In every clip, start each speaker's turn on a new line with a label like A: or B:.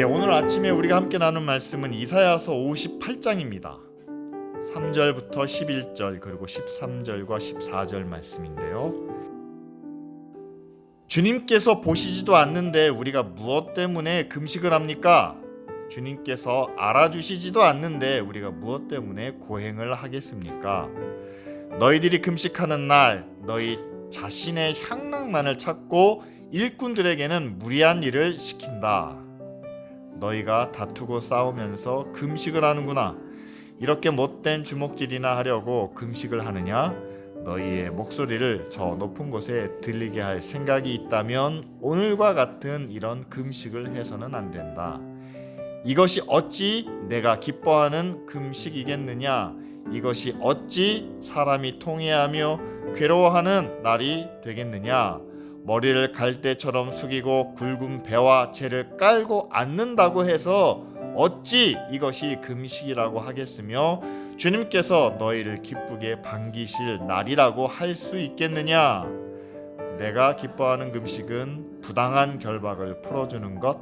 A: 네, 오늘 아침에 우리가 함께 나눈 말씀은 이사야서 58장입니다. 3절부터 11절 그리고 13절과 14절 말씀인데요. 주님께서 보시지도 않는데 우리가 무엇 때문에 금식을 합니까? 주님께서 알아주시지도 않는데 우리가 무엇 때문에 고행을 하겠습니까? 너희들이 금식하는 날 너희 자신의 향락만을 찾고 일꾼들에게는 무리한 일을 시킨다. 너희가 다투고 싸우면서 금식을 하는구나. 이렇게 못된 주먹질이나 하려고 금식을 하느냐? 너희의 목소리를 저 높은 곳에 들리게 할 생각이 있다면 오늘과 같은 이런 금식을 해서는 안 된다. 이것이 어찌 내가 기뻐하는 금식이겠느냐? 이것이 어찌 사람이 통회하며 괴로워하는 날이 되겠느냐? 머리를 갈대처럼 숙이고 굵은 배와 재를 깔고 앉는다고 해서 어찌 이것이 금식이라고 하겠으며 주님께서 너희를 기쁘게 반기실 날이라고 할 수 있겠느냐? 내가 기뻐하는 금식은 부당한 결박을 풀어주는 것,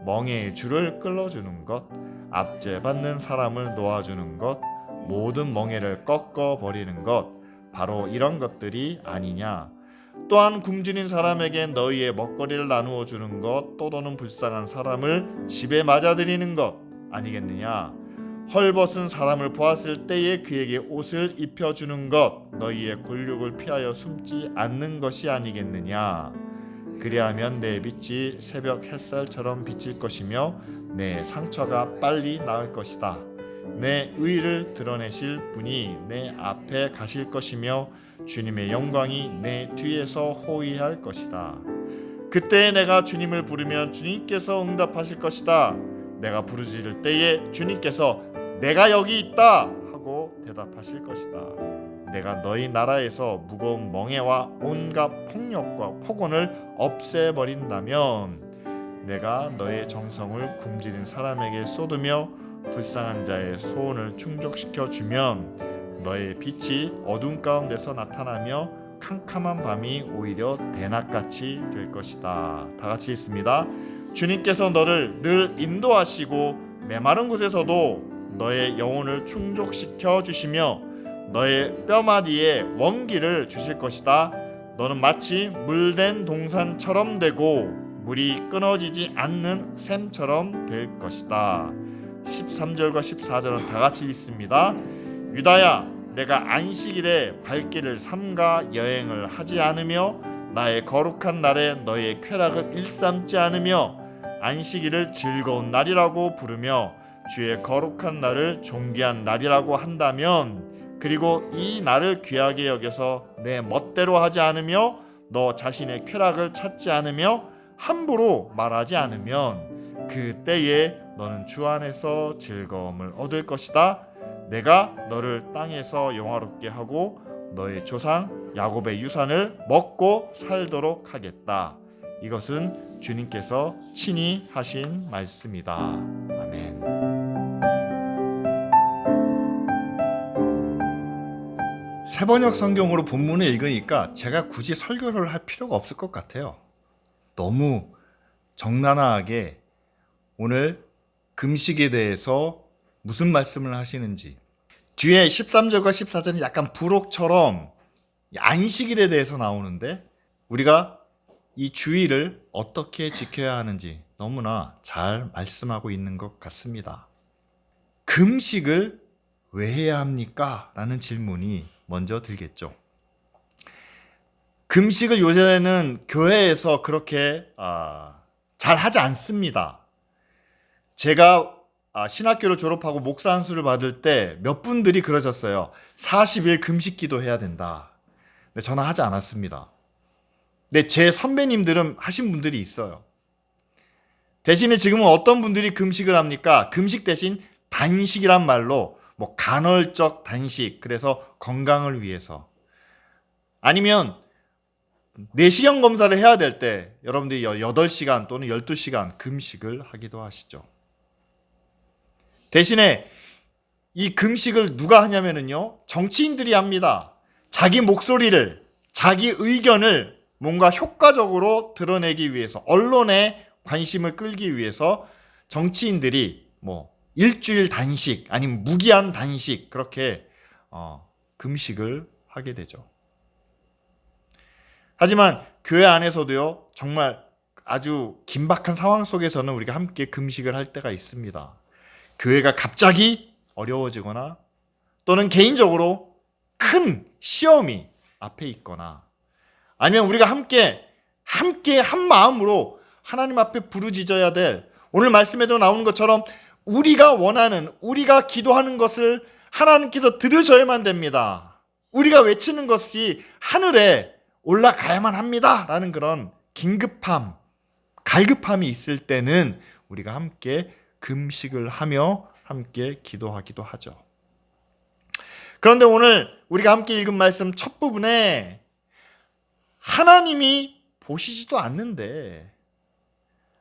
A: 멍에의 줄을 끌어주는 것, 압제받는 사람을 놓아주는 것, 모든 멍에를 꺾어버리는 것, 바로 이런 것들이 아니냐? 또한 굶주린 사람에게 너희의 먹거리를 나누어 주는 것, 또는 불쌍한 사람을 집에 맞아들이는 것 아니겠느냐? 헐벗은 사람을 보았을 때에 그에게 옷을 입혀주는 것, 너희의 곤욕을 피하여 숨지 않는 것이 아니겠느냐? 그리하면 내 빛이 새벽 햇살처럼 비칠 것이며 내 상처가 빨리 나을 것이다. 내 의를 드러내실 분이 내 앞에 가실 것이며 주님의 영광이 내 뒤에서 호위할 것이다. 그때 내가 주님을 부르면 주님께서 응답하실 것이다. 내가 부르짖을 때에 주님께서 내가 여기 있다 하고 대답하실 것이다. 내가 너희 나라에서 무거운 멍에와 온갖 폭력과 폭언을 없애버린다면 내가 너의 정성을 굶주린 사람에게 쏟으며 불쌍한 자의 소원을 충족시켜 주면 너의 빛이 어둠 가운데서 나타나며 캄캄한 밤이 오히려 대낮같이 될 것이다. 다 같이 읽습니다. 주님께서 너를 늘 인도하시고 메마른 곳에서도 너의 영혼을 충족시켜 주시며 너의 뼈마디에 원기를 주실 것이다. 너는 마치 물된 동산처럼 되고 물이 끊어지지 않는 샘처럼 될 것이다. 13절과 14절은 다 같이 읽습니다. 유다야, 내가 안식일에 발길을 삼가 여행을 하지 않으며 나의 거룩한 날에 너의 쾌락을 일삼지 않으며 안식일을 즐거운 날이라고 부르며 주의 거룩한 날을 존귀한 날이라고 한다면, 그리고 이 날을 귀하게 여겨서 내 멋대로 하지 않으며 너 자신의 쾌락을 찾지 않으며 함부로 말하지 않으면 그때에 너는 주 안에서 즐거움을 얻을 것이다. 내가 너를 땅에서 영화롭게 하고 너의 조상 야곱의 유산을 먹고 살도록 하겠다. 이것은 주님께서 친히 하신 말씀이다. 아멘. 새번역 성경으로 본문을 읽으니까 제가 굳이 설교를 할 필요가 없을 것 같아요. 너무 적나라하게 오늘 금식에 대해서 무슨 말씀을 하시는지, 뒤에 13절과 14절은 약간 부록처럼 안식일에 대해서 나오는데 우리가 이 주의를 어떻게 지켜야 하는지 너무나 잘 말씀하고 있는 것 같습니다. 금식을 왜 해야 합니까? 라는 질문이 먼저 들겠죠. 금식을 요새는 교회에서 그렇게 잘 하지 않습니다. 제가 신학교를 졸업하고 목사 안수를 받을 때 몇 분들이 그러셨어요. 40일 금식 기도 해야 된다. 근데 저는 하지 않았습니다. 근데 제 선배님들은 하신 분들이 있어요. 대신에 지금은 어떤 분들이 금식을 합니까? 금식 대신 단식이란 말로 간헐적 단식, 그래서 건강을 위해서, 아니면 내시경 검사를 해야 될 때 여러분들이 8시간 또는 12시간 금식을 하기도 하시죠. 대신에 이 금식을 누가 하냐면요, 정치인들이 합니다. 자기 목소리를, 자기 의견을 뭔가 효과적으로 드러내기 위해서, 언론의 관심을 끌기 위해서 정치인들이 일주일 단식 아니면 무기한 단식 그렇게 금식을 하게 되죠. 하지만 교회 안에서도요, 정말 아주 긴박한 상황 속에서는 우리가 함께 금식을 할 때가 있습니다. 교회가 갑자기 어려워지거나 또는 개인적으로 큰 시험이 앞에 있거나 아니면 우리가 함께 한 마음으로 하나님 앞에 부르짖어야 될, 오늘 말씀에도 나오는 것처럼 우리가 원하는, 우리가 기도하는 것을 하나님께서 들으셔야만 됩니다. 우리가 외치는 것이 하늘에 올라가야만 합니다 라는 그런 긴급함, 갈급함이 있을 때는 우리가 함께 금식을 하며 함께 기도하기도 하죠. 그런데 오늘 우리가 함께 읽은 말씀 첫 부분에 하나님이 보시지도 않는데,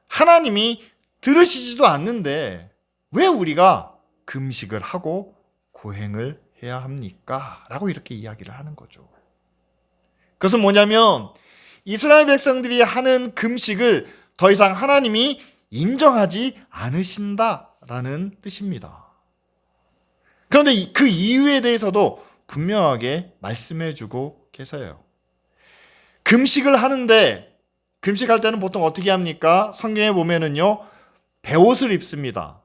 A: 하나님이 들으시지도 않는데 왜 우리가 금식을 하고 고행을 해야 합니까? 라고 이렇게 이야기를 하는 거죠. 그것은 뭐냐면 이스라엘 백성들이 하는 금식을 더 이상 하나님이 인정하지 않으신다라는 뜻입니다. 그런데 그 이유에 대해서도 분명하게 말씀해주고 계세요. 금식을 하는데, 금식할 때는 보통 어떻게 합니까? 성경에 보면은요, 베옷을 입습니다.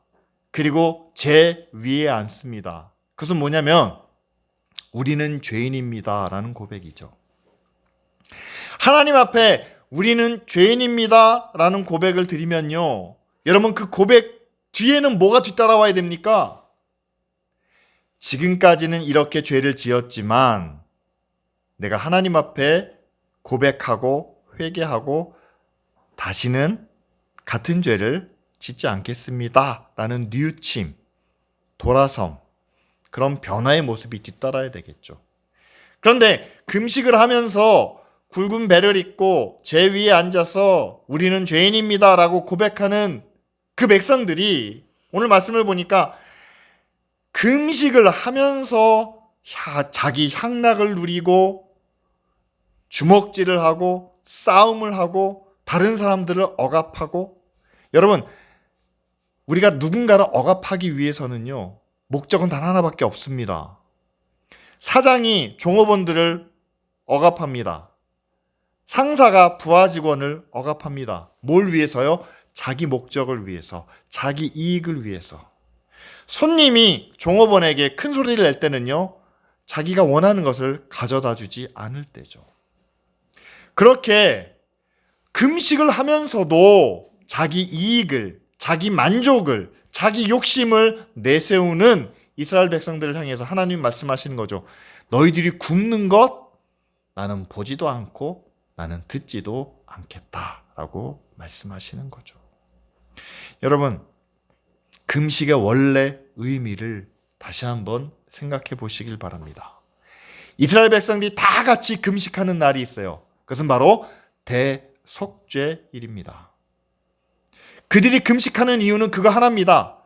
A: 그리고 제 위에 앉습니다. 그것은 뭐냐면 우리는 죄인입니다 라는 고백이죠. 하나님 앞에 우리는 죄인입니다 라는 고백을 드리면요, 여러분 그 고백 뒤에는 뭐가 뒤따라와야 됩니까? 지금까지는 이렇게 죄를 지었지만 내가 하나님 앞에 고백하고 회개하고 다시는 같은 죄를 짓지 않겠습니다 라는 뉘우침, 돌아섬, 그런 변화의 모습이 뒤따라야 되겠죠. 그런데 금식을 하면서 굵은 배를 입고 제 위에 앉아서 우리는 죄인입니다 라고 고백하는 그 백성들이 오늘 말씀을 보니까 금식을 하면서 자기 향락을 누리고 주먹질을 하고 싸움을 하고 다른 사람들을 억압하고, 여러분 우리가 누군가를 억압하기 위해서는요, 목적은 단 하나밖에 없습니다. 사장이 종업원들을 억압합니다. 상사가 부하 직원을 억압합니다. 뭘 위해서요? 자기 목적을 위해서, 자기 이익을 위해서. 손님이 종업원에게 큰 소리를 낼 때는요, 자기가 원하는 것을 가져다 주지 않을 때죠. 그렇게 금식을 하면서도 자기 이익을, 자기 만족을, 자기 욕심을 내세우는 이스라엘 백성들을 향해서 하나님 말씀하시는 거죠. 너희들이 굶는 것 나는 보지도 않고 나는 듣지도 않겠다라고 말씀하시는 거죠. 여러분, 금식의 원래 의미를 다시 한번 생각해 보시길 바랍니다. 이스라엘 백성들이 다 같이 금식하는 날이 있어요. 그것은 바로 대속죄일입니다. 그들이 금식하는 이유는 그거 하나입니다.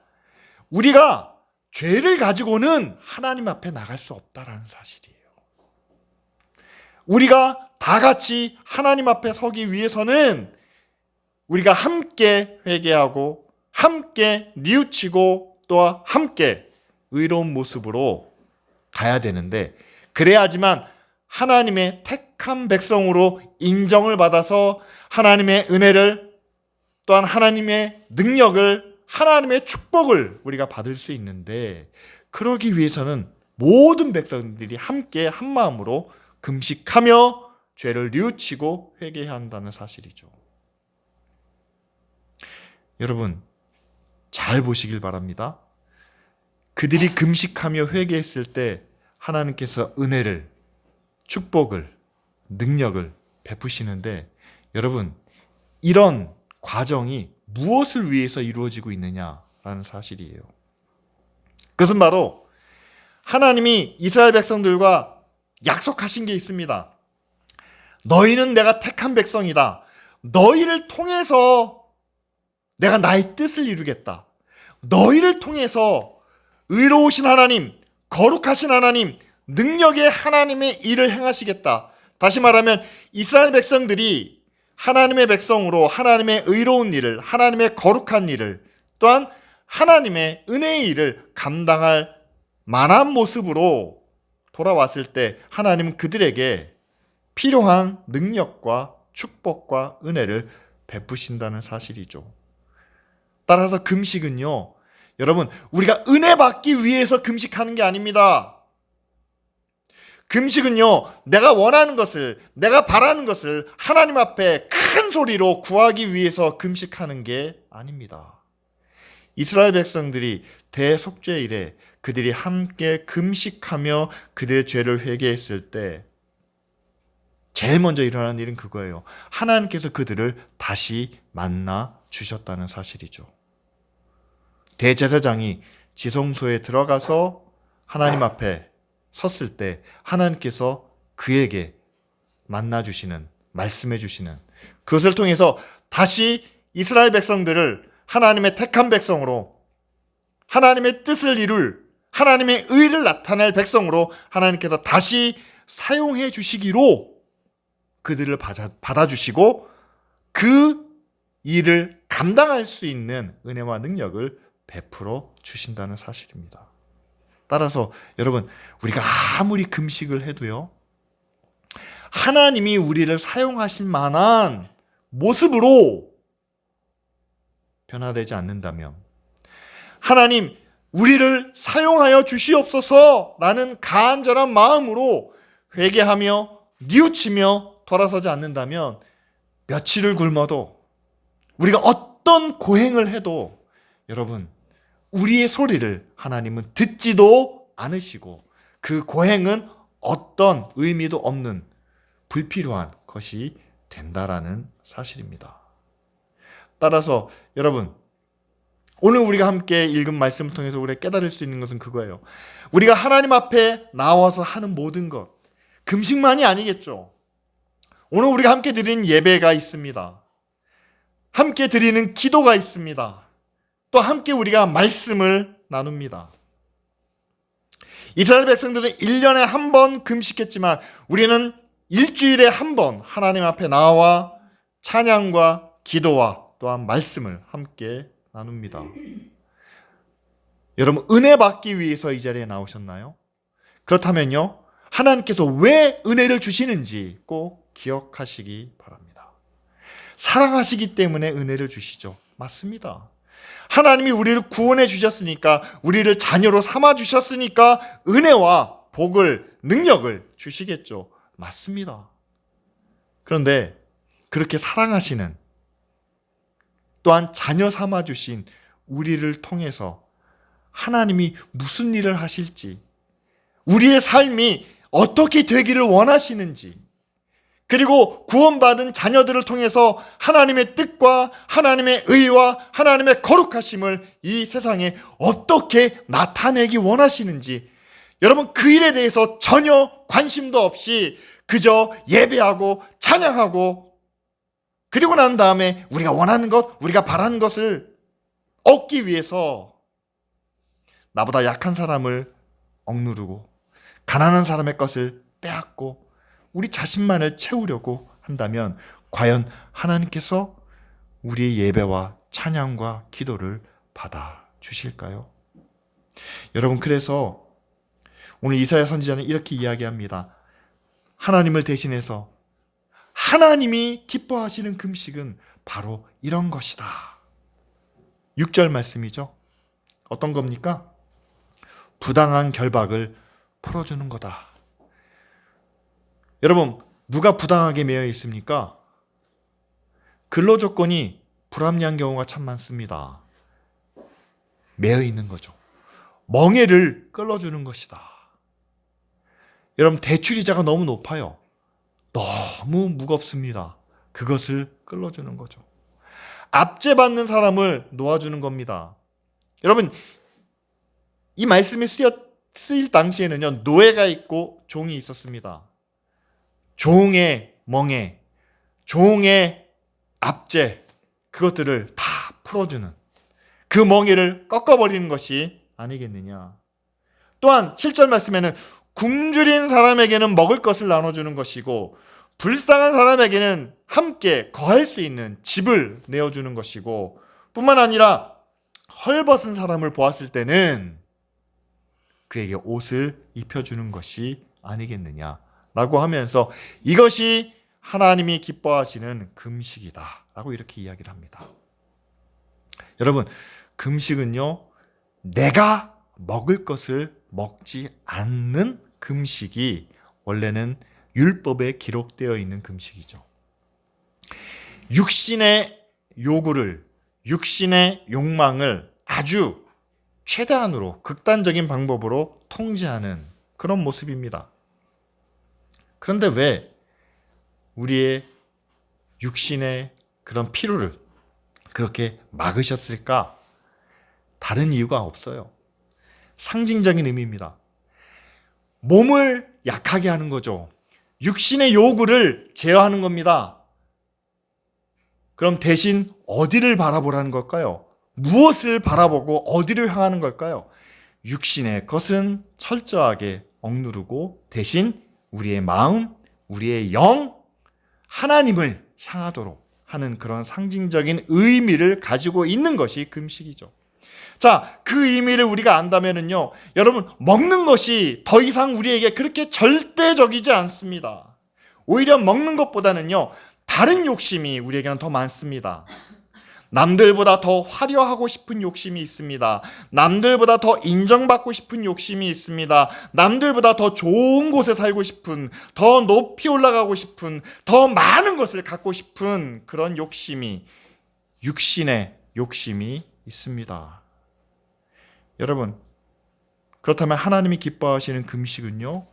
A: 우리가 죄를 가지고는 하나님 앞에 나갈 수 없다라는 사실이에요. 우리가 다 같이 하나님 앞에 서기 위해서는 우리가 함께 회개하고 함께 뉘우치고 또 함께 의로운 모습으로 가야 되는데, 그래야지만 하나님의 택한 백성으로 인정을 받아서 하나님의 은혜를, 또한 하나님의 능력을, 하나님의 축복을 우리가 받을 수 있는데, 그러기 위해서는 모든 백성들이 함께 한 마음으로 금식하며 죄를 뉘우치고 회개해야 한다는 사실이죠. 여러분 잘 보시길 바랍니다. 그들이 금식하며 회개했을 때 하나님께서 은혜를, 축복을, 능력을 베푸시는데, 여러분 이런 과정이 무엇을 위해서 이루어지고 있느냐라는 사실이에요. 그것은 바로 하나님이 이스라엘 백성들과 약속하신 게 있습니다. 너희는 내가 택한 백성이다. 너희를 통해서 내가 나의 뜻을 이루겠다. 너희를 통해서 의로우신 하나님, 거룩하신 하나님, 능력의 하나님의 일을 행하시겠다. 다시 말하면 이스라엘 백성들이 하나님의 백성으로 하나님의 의로운 일을, 하나님의 거룩한 일을, 또한 하나님의 은혜의 일을 감당할 만한 모습으로 돌아왔을 때 하나님은 그들에게 필요한 능력과 축복과 은혜를 베푸신다는 사실이죠. 따라서 금식은요, 여러분, 우리가 은혜 받기 위해서 금식하는 게 아닙니다. 금식은요, 내가 원하는 것을, 내가 바라는 것을 하나님 앞에 큰 소리로 구하기 위해서 금식하는 게 아닙니다. 이스라엘 백성들이 대속죄일에 그들이 함께 금식하며 그들의 죄를 회개했을 때 제일 먼저 일어난 일은 그거예요. 하나님께서 그들을 다시 만나 주셨다는 사실이죠. 대제사장이 지성소에 들어가서 하나님 앞에 섰을 때 하나님께서 그에게 만나주시는, 말씀해주시는, 그것을 통해서 다시 이스라엘 백성들을 하나님의 택한 백성으로, 하나님의 뜻을 이룰, 하나님의 의를 나타낼 백성으로 하나님께서 다시 사용해 주시기로 그들을 받아주시고 그 일을 감당할 수 있는 은혜와 능력을 베풀어 주신다는 사실입니다. 따라서 여러분, 우리가 아무리 금식을 해도요, 하나님이 우리를 사용하실 만한 모습으로 변화되지 않는다면, 하나님 우리를 사용하여 주시옵소서라는 간절한 마음으로 회개하며 뉘우치며 돌아서지 않는다면 며칠을 굶어도, 우리가 어떤 고행을 해도 여러분, 우리의 소리를 하나님은 듣지도 않으시고 그 고행은 어떤 의미도 없는 불필요한 것이 된다라는 사실입니다. 따라서 여러분, 오늘 우리가 함께 읽은 말씀을 통해서 우리가 깨달을 수 있는 것은 그거예요. 우리가 하나님 앞에 나와서 하는 모든 것, 금식만이 아니겠죠. 오늘 우리가 함께 드리는 예배가 있습니다. 함께 드리는 기도가 있습니다. 또 함께 우리가 말씀을 나눕니다. 이스라엘 백성들은 1년에 한 번 금식했지만 우리는 일주일에 한 번 하나님 앞에 나와 찬양과 기도와 또한 말씀을 함께 나눕니다. 여러분, 은혜 받기 위해서 이 자리에 나오셨나요? 그렇다면요, 하나님께서 왜 은혜를 주시는지 꼭 기억하시기 바랍니다. 사랑하시기 때문에 은혜를 주시죠. 맞습니다. 하나님이 우리를 구원해 주셨으니까, 우리를 자녀로 삼아 주셨으니까 은혜와 복을, 능력을 주시겠죠. 맞습니다. 그런데 그렇게 사랑하시는, 또한 자녀 삼아 주신 우리를 통해서 하나님이 무슨 일을 하실지, 우리의 삶이 어떻게 되기를 원하시는지, 그리고 구원받은 자녀들을 통해서 하나님의 뜻과 하나님의 의와 하나님의 거룩하심을 이 세상에 어떻게 나타내기 원하시는지, 여러분, 그 일에 대해서 전혀 관심도 없이 그저 예배하고 찬양하고, 그리고 난 다음에 우리가 원하는 것, 우리가 바라는 것을 얻기 위해서 나보다 약한 사람을 억누르고 가난한 사람의 것을 빼앗고 우리 자신만을 채우려고 한다면 과연 하나님께서 우리의 예배와 찬양과 기도를 받아 주실까요? 여러분, 그래서 오늘 이사야 선지자는 이렇게 이야기합니다. 하나님을 대신해서 하나님이 기뻐하시는 금식은 바로 이런 것이다. 6절 말씀이죠. 어떤 겁니까? 부당한 결박을 풀어주는 거다. 여러분, 누가 부당하게 매여 있습니까? 근로조건이 불합리한 경우가 참 많습니다. 매여 있는 거죠. 멍해를 끌어주는 것이다. 여러분, 대출이자가 너무 높아요. 너무 무겁습니다. 그것을 끌어주는 거죠. 압제받는 사람을 놓아주는 겁니다. 여러분, 이 말씀이 쓰일 당시에는요, 노예가 있고 종이 있었습니다. 종의 멍에, 종의 압제, 그것들을 다 풀어주는, 그 멍에를 꺾어버리는 것이 아니겠느냐. 또한 7절 말씀에는 굶주린 사람에게는 먹을 것을 나눠주는 것이고 불쌍한 사람에게는 함께 거할 수 있는 집을 내어주는 것이고, 뿐만 아니라 헐벗은 사람을 보았을 때는 그에게 옷을 입혀주는 것이 아니겠느냐라고 하면서 이것이 하나님이 기뻐하시는 금식이다라고 이렇게 이야기를 합니다. 여러분, 금식은요, 내가 먹을 것을 먹지 않는 금식이 원래는 율법에 기록되어 있는 금식이죠. 육신의 요구를, 육신의 욕망을 아주 최대한으로 극단적인 방법으로 통제하는 그런 모습입니다. 그런데 왜 우리의 육신의 그런 필요를 그렇게 막으셨을까? 다른 이유가 없어요. 상징적인 의미입니다. 몸을 약하게 하는 거죠. 육신의 요구를 제어하는 겁니다. 그럼 대신 어디를 바라보라는 걸까요? 무엇을 바라보고 어디를 향하는 걸까요? 육신의 것은 철저하게 억누르고 대신 우리의 마음, 우리의 영, 하나님을 향하도록 하는 그런 상징적인 의미를 가지고 있는 것이 금식이죠. 자, 그 의미를 우리가 안다면은요, 여러분, 먹는 것이 더 이상 우리에게 그렇게 절대적이지 않습니다. 오히려 먹는 것보다는요, 다른 욕심이 우리에게는 더 많습니다. 남들보다 더 화려하고 싶은 욕심이 있습니다. 남들보다 더 인정받고 싶은 욕심이 있습니다. 남들보다 더 좋은 곳에 살고 싶은, 더 높이 올라가고 싶은, 더 많은 것을 갖고 싶은 그런 욕심이, 육신의 욕심이 있습니다. 여러분, 그렇다면 하나님이 기뻐하시는 금식은요,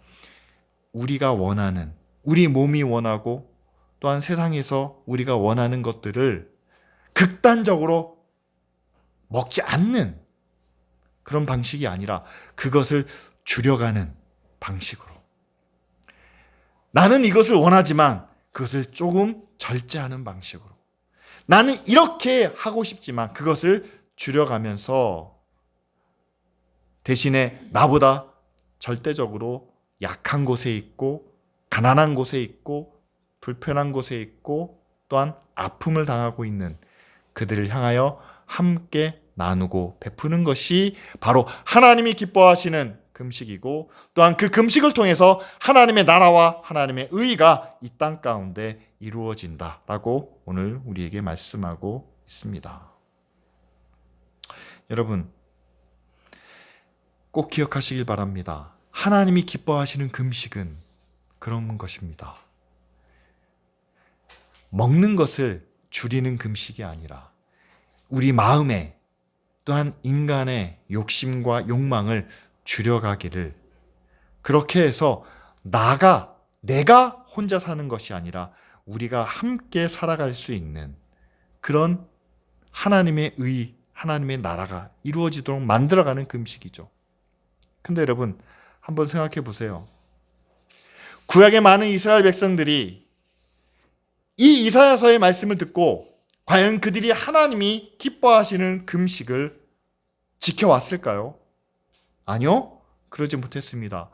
A: 우리가 원하는, 우리 몸이 원하고 또한 세상에서 우리가 원하는 것들을 극단적으로 먹지 않는 그런 방식이 아니라 그것을 줄여가는 방식으로. 나는 이것을 원하지만 그것을 조금 절제하는 방식으로. 나는 이렇게 하고 싶지만 그것을 줄여가면서 대신에 나보다 절대적으로 약한 곳에 있고 가난한 곳에 있고 불편한 곳에 있고 또한 아픔을 당하고 있는 그들을 향하여 함께 나누고 베푸는 것이 바로 하나님이 기뻐하시는 금식이고 또한 그 금식을 통해서 하나님의 나라와 하나님의 의가 이 땅 가운데 이루어진다라고 오늘 우리에게 말씀하고 있습니다. 여러분, 꼭 기억하시길 바랍니다. 하나님이 기뻐하시는 금식은 그런 것입니다. 먹는 것을 줄이는 금식이 아니라 우리 마음에 또한 인간의 욕심과 욕망을 줄여가기를, 그렇게 해서 내가 혼자 사는 것이 아니라 우리가 함께 살아갈 수 있는 그런 하나님의 의, 하나님의 나라가 이루어지도록 만들어가는 금식이죠. 근데 여러분, 한번 생각해 보세요. 구약의 많은 이스라엘 백성들이 이 이사야서의 말씀을 듣고 과연 그들이 하나님이 기뻐하시는 금식을 지켜왔을까요? 아니요, 그러지 못했습니다.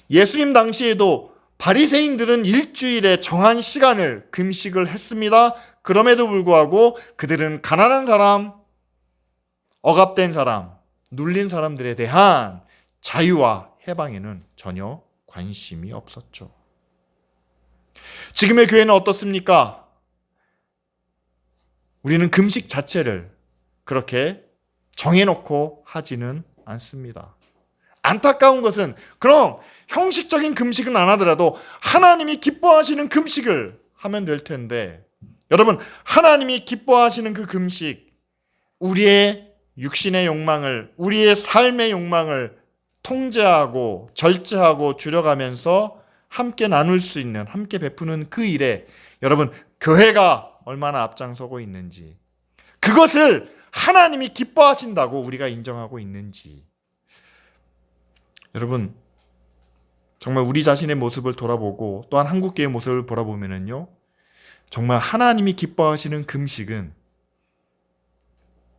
A: 예수님 당시에도 바리새인들은 일주일에 정한 시간을 금식을 했습니다. 그럼에도 불구하고 그들은 가난한 사람, 억압된 사람, 눌린 사람들에 대한 자유와 해방에는 전혀 관심이 없었죠. 지금의 교회는 어떻습니까? 우리는 금식 자체를 그렇게 정해놓고 하지는 않습니다. 안타까운 것은 그럼 형식적인 금식은 안 하더라도 하나님이 기뻐하시는 금식을 하면 될 텐데, 여러분, 하나님이 기뻐하시는 그 금식, 우리의 육신의 욕망을, 우리의 삶의 욕망을 통제하고 절제하고 줄여가면서 함께 나눌 수 있는, 함께 베푸는 그 일에 여러분, 교회가 얼마나 앞장서고 있는지, 그것을 하나님이 기뻐하신다고 우리가 인정하고 있는지, 여러분, 정말 우리 자신의 모습을 돌아보고 또한 한국교회의 모습을 돌아보면요, 정말 하나님이 기뻐하시는 금식은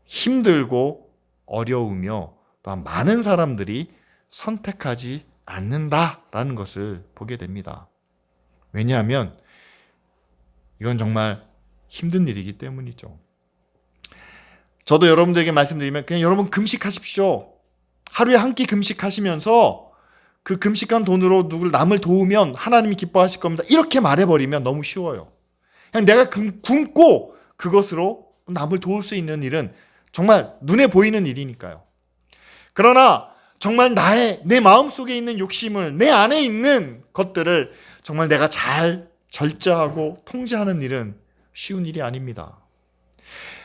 A: 힘들고 어려우며 또한 많은 사람들이 선택하지 않는다라는 것을 보게 됩니다. 왜냐하면 이건 정말 힘든 일이기 때문이죠. 저도 여러분들에게 말씀드리면 그냥 여러분 금식하십시오. 하루에 한 끼 금식하시면서 그 금식한 돈으로 남을 도우면 하나님이 기뻐하실 겁니다. 이렇게 말해버리면 너무 쉬워요. 그냥 내가 굶고 그것으로 남을 도울 수 있는 일은 정말 눈에 보이는 일이니까요. 그러나 정말 내 마음속에 있는 욕심을, 내 안에 있는 것들을 정말 내가 잘 절제하고 통제하는 일은 쉬운 일이 아닙니다.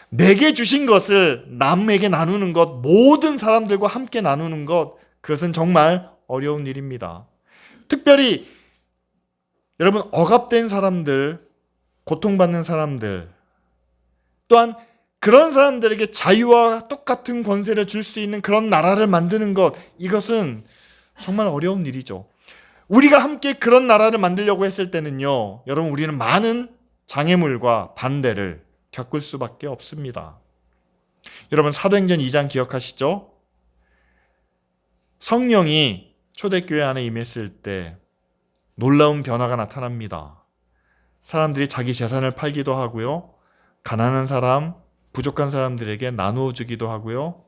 A: 내게 주신 것을 남에게 나누는 것, 모든 사람들과 함께 나누는 것, 그것은 정말 어려운 일입니다. 특별히 여러분, 억압된 사람들, 고통받는 사람들, 또한 그런 사람들에게 자유와 똑같은 권세를 줄 수 있는 그런 나라를 만드는 것, 이것은 정말 어려운 일이죠. 우리가 함께 그런 나라를 만들려고 했을 때는요, 여러분, 우리는 많은 장애물과 반대를 겪을 수밖에 없습니다. 여러분, 사도행전 2장 기억하시죠? 성령이 초대교회 안에 임했을 때 놀라운 변화가 나타납니다. 사람들이 자기 재산을 팔기도 하고요, 가난한 사람, 부족한 사람들에게 나누어 주기도 하고요,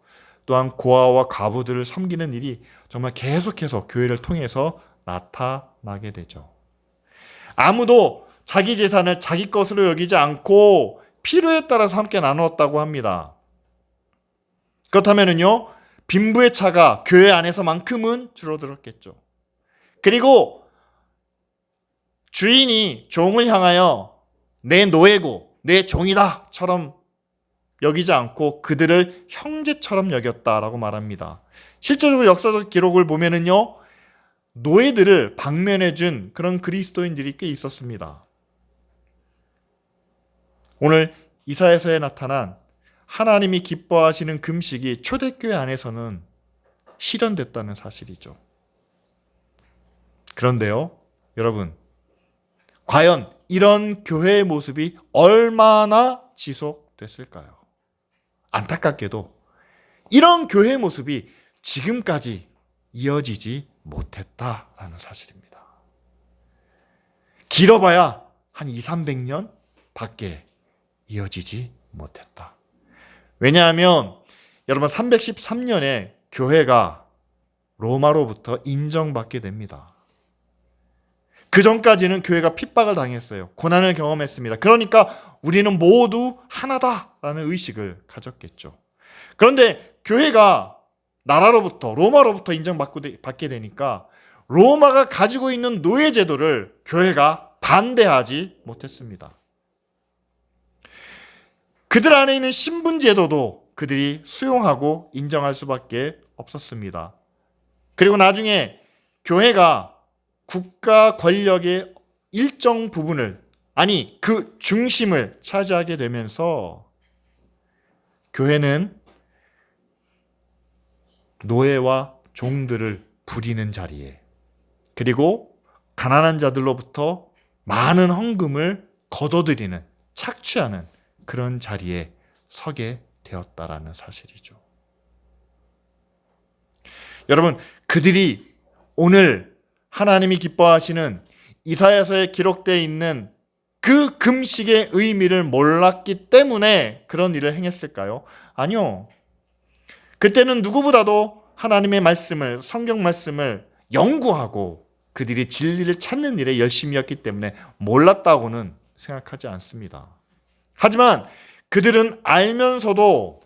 A: 또한 고아와 과부들을 섬기는 일이 정말 계속해서 교회를 통해서 나타나게 되죠. 아무도 자기 재산을 자기 것으로 여기지 않고 필요에 따라서 함께 나누었다고 합니다. 그렇다면요, 빈부의 차가 교회 안에서만큼은 줄어들었겠죠. 그리고 주인이 종을 향하여 내 노예고 내 종이다처럼 여기지 않고 그들을 형제처럼 여겼다라고 말합니다. 실제로 역사적 기록을 보면은요, 노예들을 방면해 준 그런 그리스도인들이 꽤 있었습니다. 오늘 이사야서에 나타난 하나님이 기뻐하시는 금식이 초대교회 안에서는 실현됐다는 사실이죠. 그런데요, 여러분, 과연 이런 교회의 모습이 얼마나 지속됐을까요? 안타깝게도 이런 교회의 모습이 지금까지 이어지지 못했다라는 사실입니다. 길어봐야 한 200~300년 밖에 이어지지 못했다. 왜냐하면 여러분, 313년에 교회가 로마로부터 인정받게 됩니다. 그 전까지는 교회가 핍박을 당했어요. 고난을 경험했습니다. 그러니까 우리는 모두 하나다라는 의식을 가졌겠죠. 그런데 교회가 나라로부터, 로마로부터 인정받게 되니까 로마가 가지고 있는 노예 제도를 교회가 반대하지 못했습니다. 그들 안에 있는 신분 제도도 그들이 수용하고 인정할 수밖에 없었습니다. 그리고 나중에 교회가 국가 권력의 일정 부분을, 아니 그 중심을 차지하게 되면서 교회는 노예와 종들을 부리는 자리에, 그리고 가난한 자들로부터 많은 헌금을 거둬들이는, 착취하는 그런 자리에 서게 되었다라는 사실이죠. 여러분, 그들이 오늘 하나님이 기뻐하시는 이사야서에 기록되어 있는 그 금식의 의미를 몰랐기 때문에 그런 일을 행했을까요? 아니요. 그때는 누구보다도 하나님의 말씀을, 성경 말씀을 연구하고 그들이 진리를 찾는 일에 열심이었기 때문에 몰랐다고는 생각하지 않습니다. 하지만 그들은 알면서도,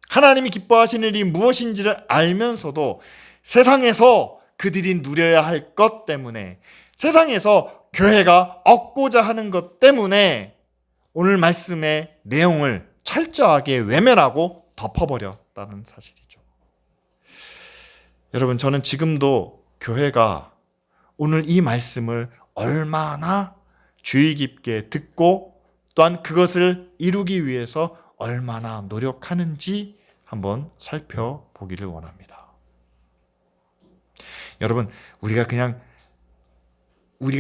A: 하나님이 기뻐하시는 일이 무엇인지를 알면서도 세상에서 그들이 누려야 할 것 때문에, 세상에서 교회가 얻고자 하는 것 때문에 오늘 말씀의 내용을 철저하게 외면하고 덮어버렸다는 사실이죠. 여러분, 저는 지금도 교회가 오늘 이 말씀을 얼마나 주의 깊게 듣고 또한 그것을 이루기 위해서 얼마나 노력하는지 한번 살펴보기를 원합니다. 여러분, 우리가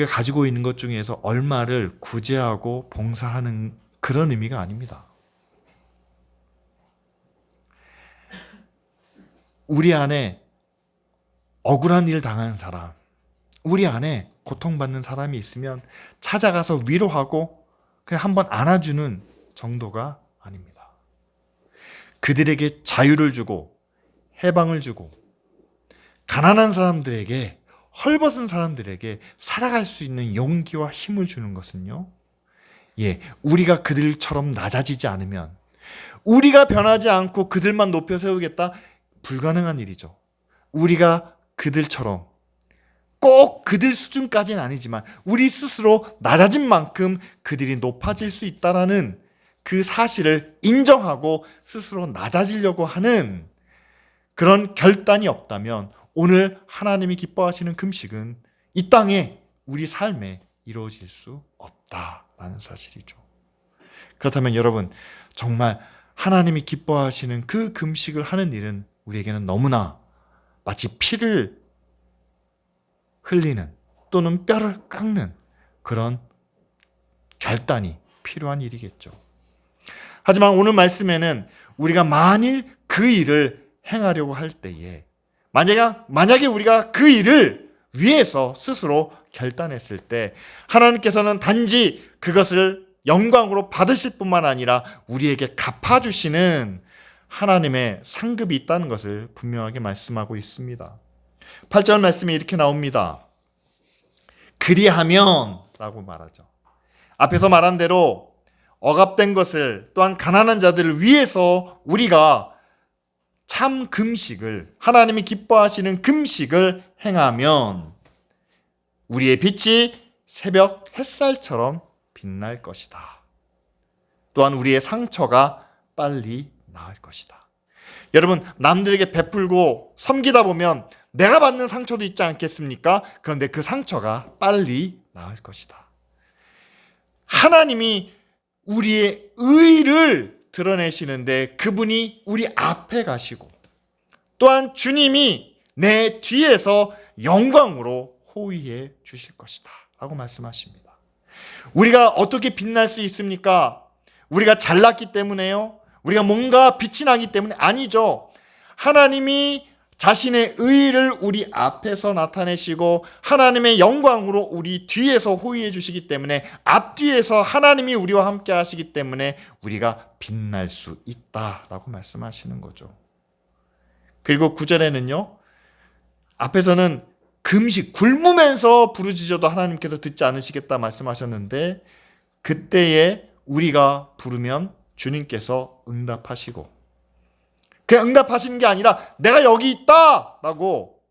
A: 가지고 있는 것 중에서 얼마를 구제하고 봉사하는 그런 의미가 아닙니다. 우리 안에 억울한 일 당한 사람, 우리 안에 고통받는 사람이 있으면 찾아가서 위로하고 그냥 한번 안아주는 정도가 아닙니다. 그들에게 자유를 주고 해방을 주고 가난한 사람들에게, 헐벗은 사람들에게 살아갈 수 있는 용기와 힘을 주는 것은요, 우리가 그들처럼 낮아지지 않으면, 우리가 변하지 않고 그들만 높여 세우겠다? 불가능한 일이죠. 우리가 그들처럼, 꼭 그들 수준까지는 아니지만 우리 스스로 낮아진 만큼 그들이 높아질 수 있다라는 그 사실을 인정하고 스스로 낮아지려고 하는 그런 결단이 없다면 오늘 하나님이 기뻐하시는 금식은 이 땅에, 우리 삶에 이루어질 수 없다라는 사실이죠. 그렇다면 여러분, 정말 하나님이 기뻐하시는 그 금식을 하는 일은 우리에게는 너무나 마치 피를 흘리는 또는 뼈를 깎는 그런 결단이 필요한 일이겠죠. 하지만 오늘 말씀에는 우리가 만일 그 일을 행하려고 할 때에, 만약에 우리가 그 일을 위해서 스스로 결단했을 때 하나님께서는 단지 그것을 영광으로 받으실 뿐만 아니라 우리에게 갚아주시는 하나님의 상급이 있다는 것을 분명하게 말씀하고 있습니다. 8절 말씀이 이렇게 나옵니다. 그리하면 라고 말하죠. 앞에서 말한 대로 억압된 것을, 또한 가난한 자들을 위해서 우리가 참 금식을, 하나님이 기뻐하시는 금식을 행하면 우리의 빛이 새벽 햇살처럼 빛날 것이다. 또한 우리의 상처가 빨리 나을 것이다. 여러분, 남들에게 베풀고 섬기다 보면 내가 받는 상처도 있지 않겠습니까? 그런데 그 상처가 빨리 나을 것이다. 하나님이 우리의 의를 드러내시는데 그분이 우리 앞에 가시고, 또한 주님이 내 뒤에서 영광으로 호위해 주실 것이다 라고 말씀하십니다. 우리가 어떻게 빛날 수 있습니까? 우리가 잘났기 때문에요? 우리가 뭔가 빛이 나기 때문에? 아니죠. 하나님이 자신의 의를 우리 앞에서 나타내시고 하나님의 영광으로 우리 뒤에서 호위해 주시기 때문에, 앞뒤에서 하나님이 우리와 함께 하시기 때문에 우리가 빛날 수 있다라고 말씀하시는 거죠. 그리고 9절에는요, 앞에서는 금식, 굶으면서 부르짖어도 하나님께서 듣지 않으시겠다 말씀하셨는데, 그때에 우리가 부르면 주님께서 응답하시고, 그냥 응답하시는 게 아니라 내가 여기 있다 라고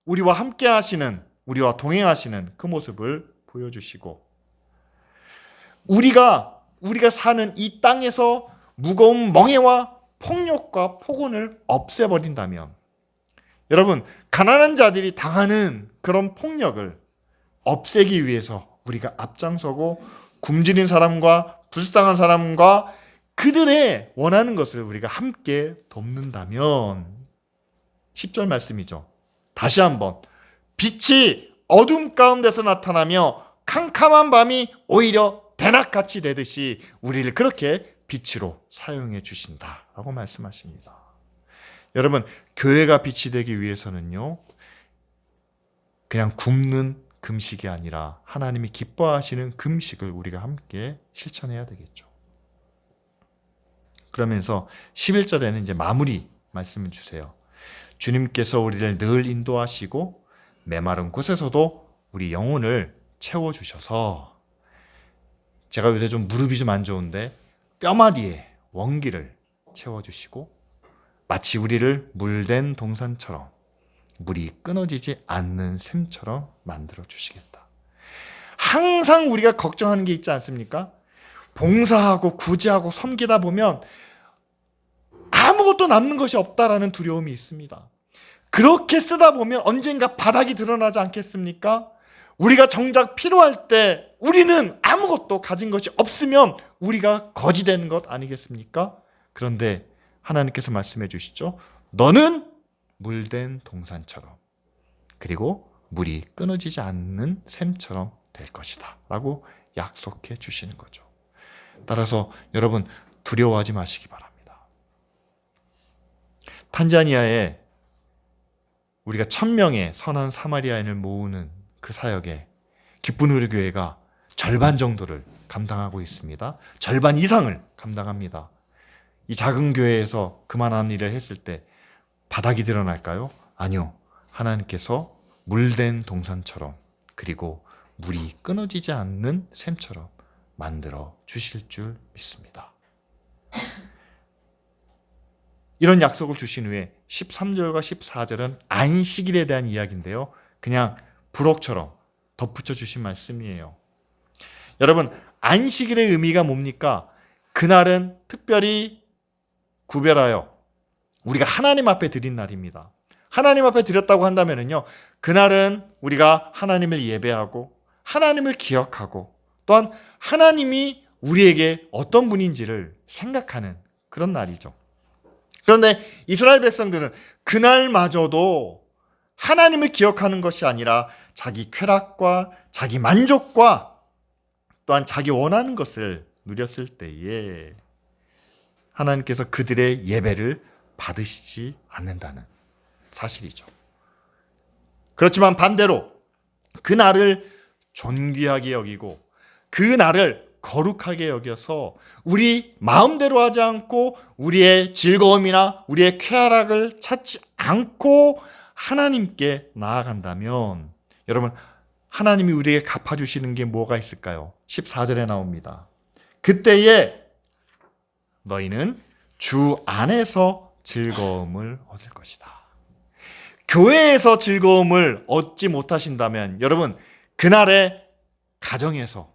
A: 우리와 함께 하시는, 우리와 동행하시는 그 모습을 보여주시고, 우리가 사는 이 땅에서 무거운 멍해와 폭력과 폭언을 없애버린다면, 여러분, 가난한 자들이 당하는 그런 폭력을 없애기 위해서 우리가 앞장서고 굶주린 사람과 불쌍한 사람과 그들의 원하는 것을 우리가 함께 돕는다면, 10절 말씀이죠. 다시 한번, 빛이 어둠 가운데서 나타나며 캄캄한 밤이 오히려 대낮같이 되듯이 우리를 그렇게 빛으로 사용해 주신다라고 말씀하십니다. 여러분, 교회가 빛이 되기 위해서는요, 그냥 굶는 금식이 아니라 하나님이 기뻐하시는 금식을 우리가 함께 실천해야 되겠죠. 그러면서 11절에는 이제 마무리 말씀을 주세요. 주님께서 우리를 늘 인도하시고 메마른 곳에서도 우리 영혼을 채워주셔서, 제가 요새 좀 무릎이 좀 안 좋은데 뼈마디에 원기를 채워주시고 마치 우리를 물된 동산처럼 물이 끊어지지 않는 샘처럼 만들어 주시겠다. 항상 우리가 걱정하는 게 있지 않습니까? 봉사하고 구제하고 섬기다 보면 아무것도 남는 것이 없다라는 두려움이 있습니다. 그렇게 쓰다 보면 언젠가 바닥이 드러나지 않겠습니까? 우리가 정작 필요할 때 우리는 아무것도 가진 것이 없으면 우리가 거지 되는 것 아니겠습니까? 그런데 하나님께서 말씀해 주시죠. 너는 물된 동산처럼, 그리고 물이 끊어지지 않는 샘처럼 될 것이다 라고 약속해 주시는 거죠. 따라서 여러분, 두려워하지 마시기 바랍니다. 탄자니아에 우리가 1000명의 선한 사마리아인을 모으는 그 사역에 기쁜 우리 교회가 절반 정도를 감당하고 있습니다. 절반 이상을 감당합니다. 이 작은 교회에서 그만한 일을 했을 때 바닥이 드러날까요? 아니요. 하나님께서 물된 동산처럼, 그리고 물이 끊어지지 않는 샘처럼 만들어 주실 줄 믿습니다. 이런 약속을 주신 후에 13절과 14절은 안식일에 대한 이야기인데요. 그냥 부록처럼 덧붙여 주신 말씀이에요. 여러분, 안식일의 의미가 뭡니까? 그날은 특별히 구별하여 우리가 하나님 앞에 드린 날입니다. 하나님 앞에 드렸다고 한다면요, 그날은 우리가 하나님을 예배하고 하나님을 기억하고 또한 하나님이 우리에게 어떤 분인지를 생각하는 그런 날이죠. 그런데 이스라엘 백성들은 그날마저도 하나님을 기억하는 것이 아니라 자기 쾌락과 자기 만족과 또한 자기 원하는 것을 누렸을 때에 하나님께서 그들의 예배를 받으시지 않는다는 사실이죠. 그렇지만 반대로 그 날을 존귀하게 여기고 그 날을 거룩하게 여겨서 우리 마음대로 하지 않고 우리의 즐거움이나 우리의 쾌락을 찾지 않고 하나님께 나아간다면 여러분, 하나님이 우리에게 갚아주시는 게 뭐가 있을까요? 14절에 나옵니다. 그때에 너희는 주 안에서 즐거움을 얻을 것이다. 교회에서 즐거움을 얻지 못하신다면 여러분, 그날의 가정에서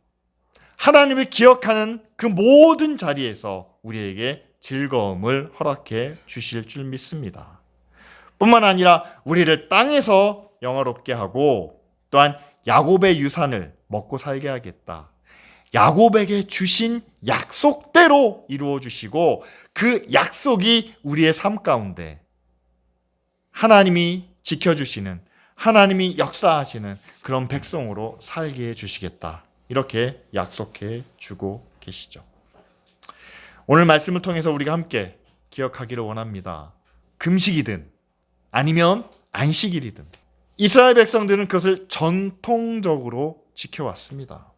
A: 하나님을 기억하는 그 모든 자리에서 우리에게 즐거움을 허락해 주실 줄 믿습니다. 뿐만 아니라 우리를 땅에서 영화롭게 하고 또한 야곱의 유산을 먹고 살게 하겠다. 야곱에게 주신 약속대로 이루어 주시고 그 약속이 우리의 삶 가운데 하나님이 지켜주시는, 하나님이 역사하시는 그런 백성으로 살게 해주시겠다. 이렇게 약속해 주고 계시죠. 오늘 말씀을 통해서 우리가 함께 기억하기를 원합니다. 금식이든 아니면 안식일이든 이스라엘 백성들은 그것을 전통적으로 지켜왔습니다.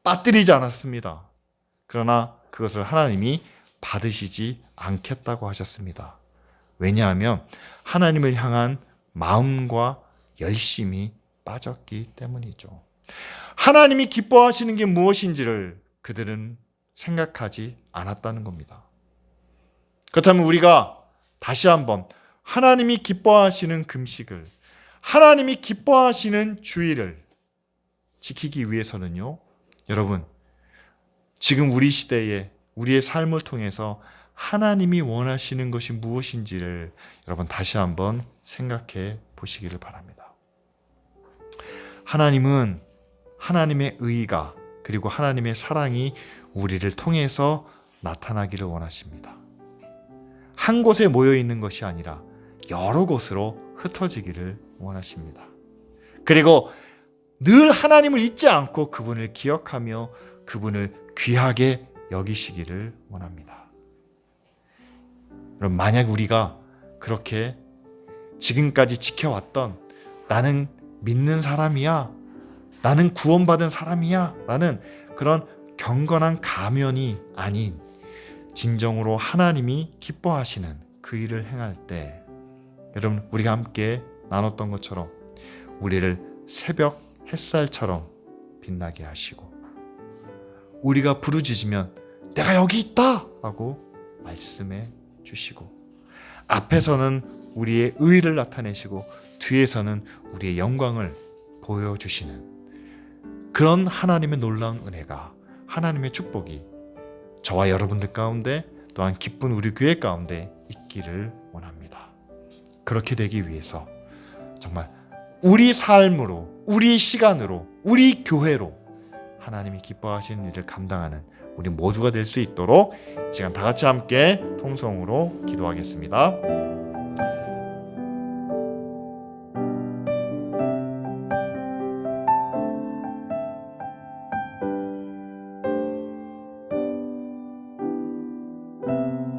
A: 빠뜨리지 않았습니다. 그러나 그것을 하나님이 받으시지 않겠다고 하셨습니다. 왜냐하면 하나님을 향한 마음과 열심이 빠졌기 때문이죠. 하나님이 기뻐하시는 게 무엇인지를 그들은 생각하지 않았다는 겁니다. 그렇다면 우리가 다시 한번 하나님이 기뻐하시는 금식을, 하나님이 기뻐하시는 주일을 지키기 위해서는요, 여러분, 지금 우리 시대에 우리의 삶을 통해서 하나님이 원하시는 것이 무엇인지를 여러분 다시 한번 생각해 보시기를 바랍니다. 하나님은 하나님의 의가 그리고 하나님의 사랑이 우리를 통해서 나타나기를 원하십니다. 한 곳에 모여 있는 것이 아니라 여러 곳으로 흩어지기를 원하십니다. 그리고 늘 하나님을 잊지 않고 그분을 기억하며 그분을 귀하게 여기시기를 원합니다. 그럼 만약 우리가 그렇게 지금까지 지켜왔던 나는 믿는 사람이야, 나는 구원받은 사람이야 라는 그런 경건한 가면이 아닌 진정으로 하나님이 기뻐하시는 그 일을 행할 때 여러분, 우리가 함께 나눴던 것처럼 우리를 새벽 햇살처럼 빛나게 하시고 우리가 부르짖으면 내가 여기 있다 라고 말씀해 주시고 앞에서는 우리의 의를 나타내시고 뒤에서는 우리의 영광을 보여주시는 그런 하나님의 놀라운 은혜가, 하나님의 축복이 저와 여러분들 가운데 또한 기쁜 우리 교회 가운데 있기를 원합니다. 그렇게 되기 위해서 정말 우리 삶으로, 우리 시간으로, 우리 교회로 하나님이 기뻐하시는 일을 감당하는 우리 모두가 될 수 있도록 시간 다 같이 함께 통성으로 기도하겠습니다.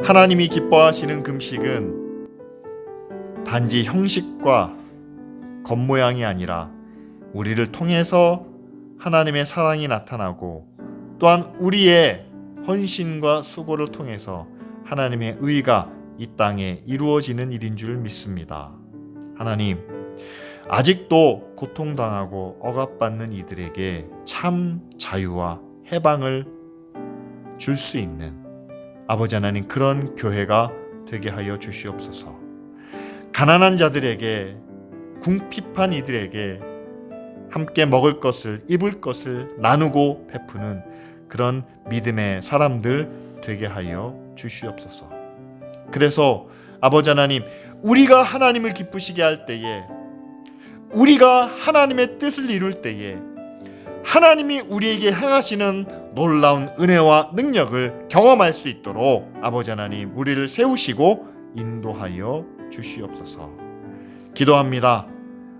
A: 하나님이 기뻐하시는 금식은 단지 형식과 겉모양이 아니라 우리를 통해서 하나님의 사랑이 나타나고 또한 우리의 헌신과 수고를 통해서 하나님의 의가 이 땅에 이루어지는 일인 줄 믿습니다. 하나님, 아직도 고통당하고 억압받는 이들에게 참 자유와 해방을 줄 수 있는 아버지 하나님, 그런 교회가 되게 하여 주시옵소서. 가난한 자들에게, 궁핍한 이들에게 함께 먹을 것을, 입을 것을 나누고 베푸는 그런 믿음의 사람들 되게 하여 주시옵소서. 그래서 아버지 하나님, 우리가 하나님을 기쁘시게 할 때에, 우리가 하나님의 뜻을 이룰 때에 하나님이 우리에게 행하시는 놀라운 은혜와 능력을 경험할 수 있도록 아버지 하나님, 우리를 세우시고 인도하여 주시옵소서. 기도합니다.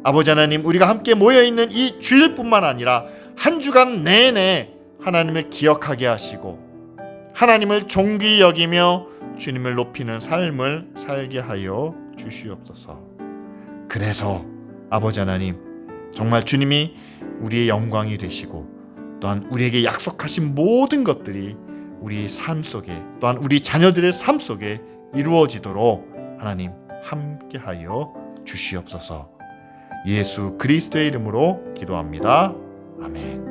A: 아버지 하나님, 우리가 함께 모여있는 이 주일뿐만 아니라 한 주간 내내 하나님을 기억하게 하시고 하나님을 존귀히 여기며 주님을 높이는 삶을 살게 하여 주시옵소서. 그래서 아버지 하나님, 정말 주님이 우리의 영광이 되시고 또한 우리에게 약속하신 모든 것들이 우리의 삶 속에, 또한 우리 자녀들의 삶 속에 이루어지도록 하나님 함께하여 주시옵소서. 예수 그리스도의 이름으로 기도합니다. 아멘.